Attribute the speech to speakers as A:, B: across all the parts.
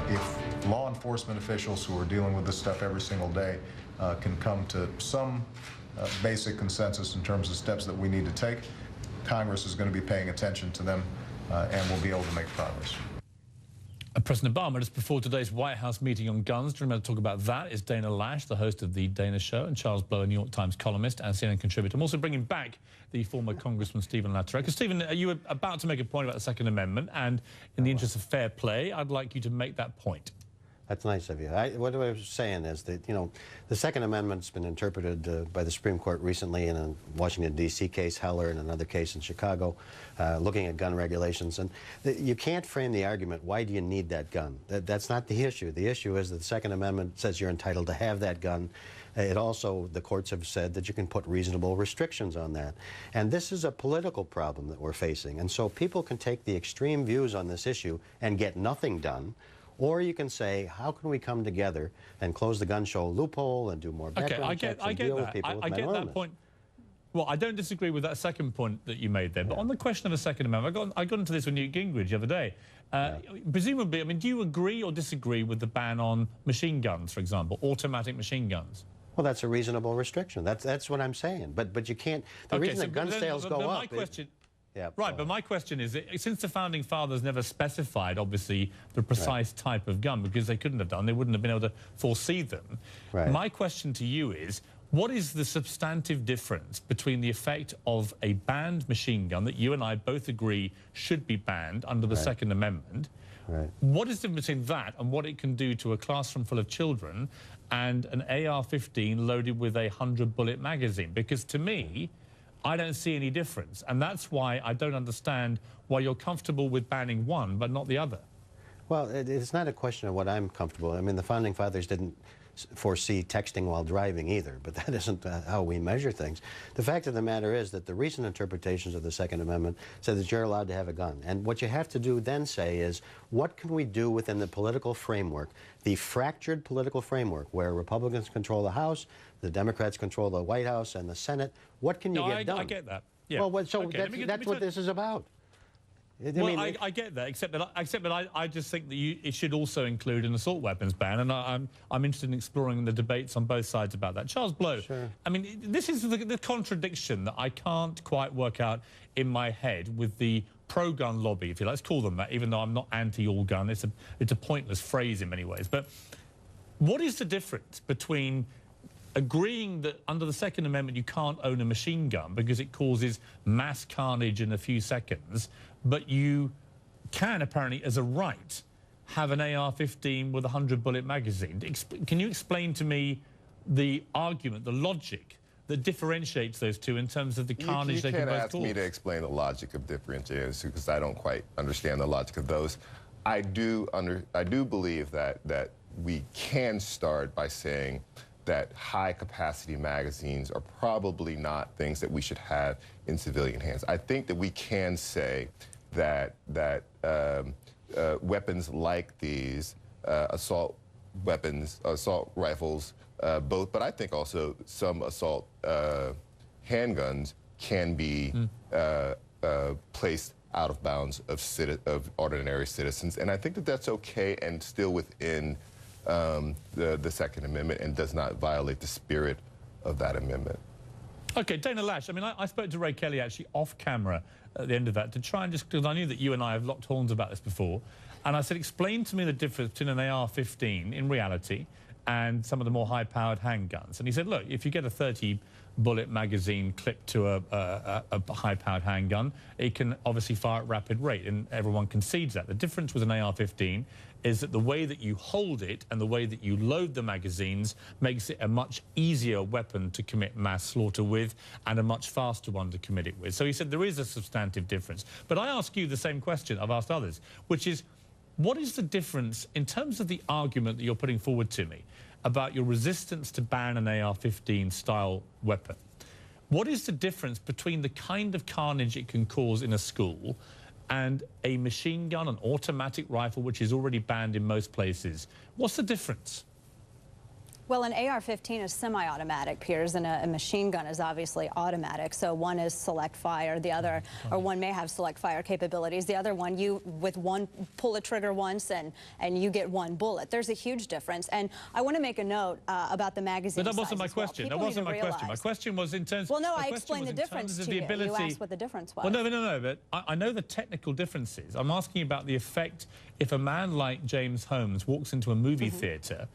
A: if law enforcement officials who are dealing with this stuff every single day can come to some basic consensus in terms of steps that we need to take, Congress is going to be paying attention to them, and we'll be able to make progress.
B: President Obama, just before today's White House meeting on guns, to remember to talk about that is Dana Loesch, the host of The Dana Show, and Charles Blow, a New York Times columnist and CNN contributor. I'm also bringing back the former Congressman Stephen Latterecka. Stephen, you were about to make a point about the Second Amendment, and in the interest of fair play, I'd like you to make that point.
C: That's nice of you. What I was saying is that, you know, the Second Amendment's been interpreted by the Supreme Court recently in a Washington, D.C. case, Heller, and another case in Chicago, looking at gun regulations. And you can't frame the argument, why do you need that gun? That's not the issue. The issue is that the Second Amendment says you're entitled to have that gun. It also, the courts have said that you can put reasonable restrictions on that. And this is a political problem that we're facing. And so people can take the extreme views on this issue and get nothing done. Or you can say, how can we come together and close the gun show loophole and do more background checks and deal with people with mental illness?
B: That point. Well, I don't disagree with that second point that you made there. But on the question of the Second Amendment, I got into this with Newt Gingrich the other day. Presumably, I mean, do you agree or disagree with the ban on machine guns, for example, automatic machine guns?
C: Well, that's a reasonable restriction. That's what I'm saying. But you can't. The reason that gun sales go up.
B: Yeah, right, but my question is, since the Founding Fathers never specified, obviously, the precise type of gun, because they couldn't have done, they wouldn't have been able to foresee them. Right. My question to you is, what is the substantive difference between the effect of a banned machine gun that you and I both agree should be banned under the Second Amendment? Right. What is the difference between that and what it can do to a classroom full of children and an AR-15 loaded with a 100-bullet magazine? Because to me, I don't see any difference, and that's why I don't understand why you're comfortable with banning one but not the other.
C: Well, it's not a question of what I'm comfortable. I mean, the Founding Fathers didn't foresee texting while driving either, but that isn't how we measure things. The fact of the matter is that the recent interpretations of the Second Amendment say that you're allowed to have a gun. And what you have to do then say is, what can we do within the political framework, the fractured political framework, where Republicans control the House, the Democrats control the White House and the Senate? What can you get done?
B: I get that. Yeah.
C: Well, so that's what this is about.
B: I get that, except that I just think that it should also include an assault weapons ban, and I'm interested in exploring the debates on both sides about that. Charles Blow, sure. I mean, this is the contradiction that I can't quite work out in my head with the pro-gun lobby, if you like. Let's call them that, even though I'm not anti-all-gun. It's a pointless phrase in many ways. But what is the difference between agreeing that under the Second Amendment you can't own a machine gun because it causes mass carnage in a few seconds, but you can apparently, as a right, have an AR-15 with a 100-bullet magazine? Can you explain to me the argument, the logic that differentiates those two in terms of the carnage they can both cause?
D: You can't ask me to explain the logic of differentiators because I don't quite understand the logic of those. I do believe that we can start by saying that high-capacity magazines are probably not things that we should have in civilian hands. I think that we can say that weapons like these, assault weapons, assault rifles, both, but I think also some assault handguns can be placed out of bounds of ordinary citizens, and I think that that's okay and still within the Second Amendment and does not violate the spirit of that amendment.
B: Okay, Dana Loesch, I mean, I spoke to Ray Kelly actually off camera at the end of that to try and just, because I knew that you and I have locked horns about this before, and I said, explain to me the difference between an AR-15 in reality and some of the more high-powered handguns. And he said, look, if you get a 30-bullet magazine clipped to a high-powered handgun, it can obviously fire at rapid rate, and everyone concedes that. The difference with an AR-15 is that the way that you hold it and the way that you load the magazines makes it a much easier weapon to commit mass slaughter with and a much faster one to commit it with. So he said there is a substantive difference. But I ask you the same question I've asked others, which is, what is the difference in terms of the argument that you're putting forward to me about your resistance to ban an AR-15 style weapon? What is the difference between the kind of carnage it can cause in a school and a machine gun, an automatic rifle, which is already banned in most places? What's the difference?
E: Well, an AR-15 is semi-automatic, Piers, and a machine gun is obviously automatic. So one is select fire, the other, or one may have select fire capabilities. The other one, you with one pull a trigger once and you get one bullet. There's a huge difference. And I want to make a note about the magazine.
B: But that wasn't
E: size
B: my
E: as well.
B: question.
E: People
B: That wasn't
E: need
B: my
E: to
B: question. My
E: realize.
B: question was in terms.
E: Well, no,
B: my
E: I
B: question
E: explained
B: was
E: the
B: in
E: difference
B: terms of
E: to
B: the
E: you.
B: ability.
E: You asked what the difference was.
B: Well, no, but I know the technical differences. I'm asking about the effect if a man like James Holmes walks into a movie theatre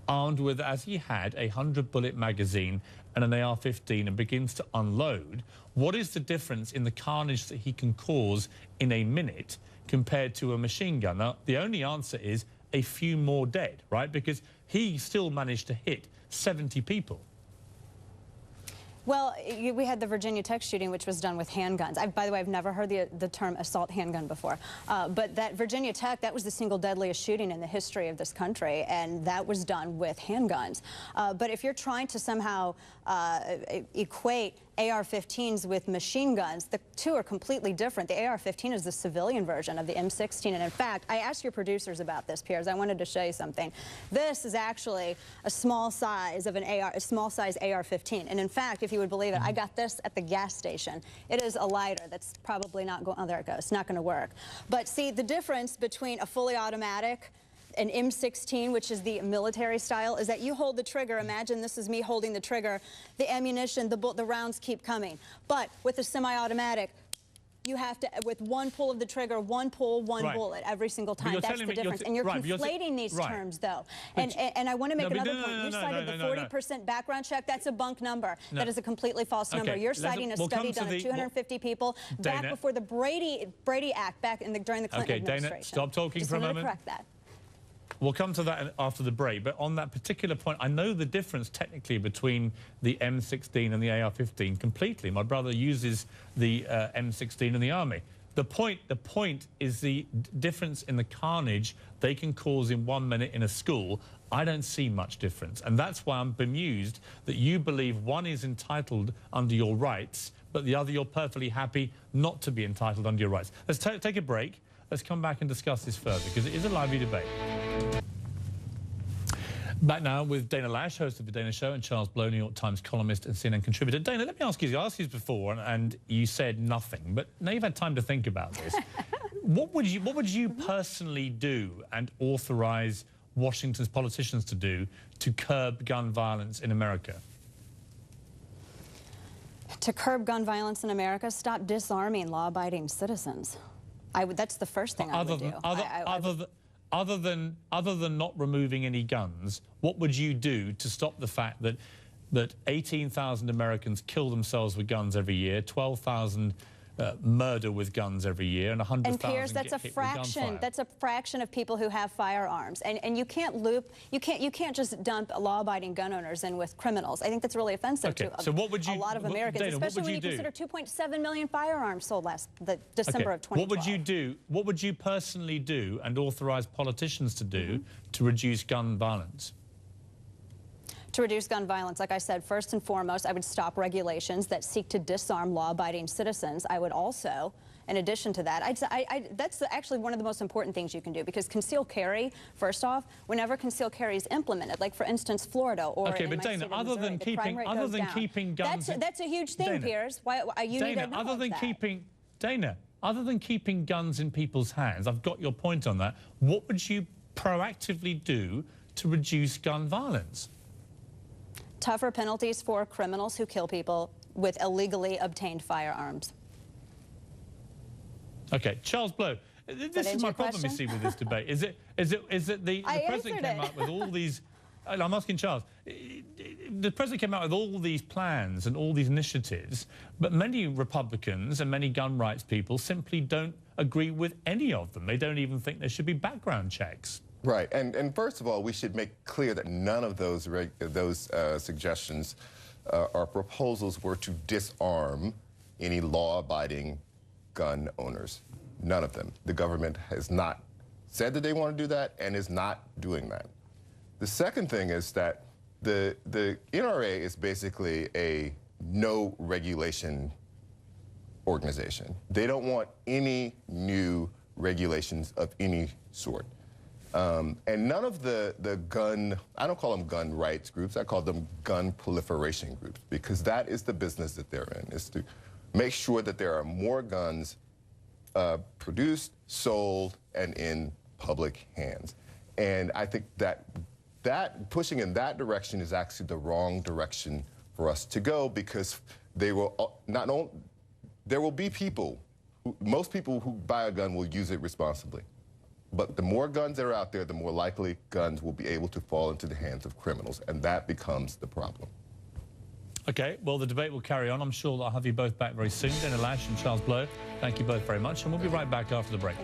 B: armed with, as he had, a 100-bullet magazine and an AR-15 and begins to unload. What is the difference in the carnage that he can cause in a minute compared to a machine gun? Now, the only answer is a few more dead, right? Because he still managed to hit 70 people.
E: Well, we had the Virginia Tech shooting, which was done with handguns. By the way, I've never heard the term assault handgun before. But that Virginia Tech, that was the single deadliest shooting in the history of this country, and that was done with handguns. But if you're trying to somehow equate AR-15s with machine guns, the two are completely different. The AR-15 is the civilian version of the M16, and in fact, I asked your producers about this, Piers. I wanted to show you something. This is actually a small size of a small size AR-15, and in fact, if you would believe it, I got this at the gas station. It is a lighter that's probably not going. Oh, there it goes. Not going to work. But see, the difference between a fully automatic, an M16, which is the military style, is that you hold the trigger. Imagine this is me holding the trigger. The ammunition, the rounds keep coming. But with a semi-automatic, you have to, with one pull of the trigger, one pull, one bullet every single time. That's the difference. And you're conflating these terms, though. And I want to make another point. You cited the 40% background check. That's a bunk number. That is a completely false number. You're citing a study done on 250 people back before the Brady Act, during the Clinton administration.
B: Dana, stop talking for a moment.
E: Just correct that.
B: We'll come to that after the break, but on that particular point, I know the difference technically between the M16 and the AR-15 completely. My brother uses the M16 in the Army. The point is the difference in the carnage they can cause in 1 minute in a school. I don't see much difference, and that's why I'm bemused that you believe one is entitled under your rights, but the other you're perfectly happy not to be entitled under your rights. Let's take a break. Let's come back and discuss this further, because it is a lively debate. Back now with Dana Loesch, host of The Dana Show, and Charles Blow, New York Times columnist and CNN contributor. Dana, let me ask you, I asked you this before, and you said nothing, but now you've had time to think about this. What would you personally do and authorize Washington's politicians to do to curb gun violence in America?
E: To curb gun violence in America, stop disarming law-abiding citizens. That's the first thing I would do.
B: Other than not removing any guns, what would you do to stop the fact that 18,000 Americans kill themselves with guns every year, 12,000 murder with guns every year, and 100,000
E: And Piers, that's a fraction. That's a fraction of people who have firearms, and you can't you can't just dump law-abiding gun owners in with criminals. I think that's really offensive to a lot of Americans,
B: Dana,
E: especially when you consider 2.7 million firearms sold the December of 2012.
B: What would you do? What would you personally do and authorize politicians to do to reduce gun violence?
E: To reduce gun violence, like I said, first and foremost, I would stop regulations that seek to disarm law-abiding citizens. I would also, in addition to that, that's actually one of the most important things you can do, because concealed carry, first off, whenever concealed carry is implemented, like for instance Florida or
B: okay, but Dana, other than keeping guns,
E: that's a huge thing, Dana, Piers.
B: Dana, other than keeping guns in people's hands, I've got your point on that. What would you proactively do to reduce gun violence?
E: Tougher penalties for criminals who kill people with illegally obtained firearms.
B: Okay, Charles Blow. This is my problem, you see, with this debate. Is it the president came out with all these? I'm asking Charles. The president came out with all these plans and all these initiatives, but many Republicans and many gun rights people simply don't agree with any of them. They don't even think there should be background checks.
D: Right, and first of all, we should make clear that none of those suggestions or proposals were to disarm any law-abiding gun owners. None of them. The government has not said that they want to do that and is not doing that. The second thing is that the NRA is basically a no-regulation organization. They don't want any new regulations of any sort. And none of the gun, I don't call them gun rights groups, I call them gun proliferation groups, because that is the business that they're in, is to make sure that there are more guns produced, sold, and in public hands. And I think that pushing in that direction is actually the wrong direction for us to go, because they will there will be people, most people who buy a gun will use it responsibly. But the more guns that are out there, the more likely guns will be able to fall into the hands of criminals, and that becomes the problem.
B: Okay, well, the debate will carry on. I'm sure that I'll have you both back very soon. Dana Loesch and Charles Blow, thank you both very much, and we'll be right back after the break.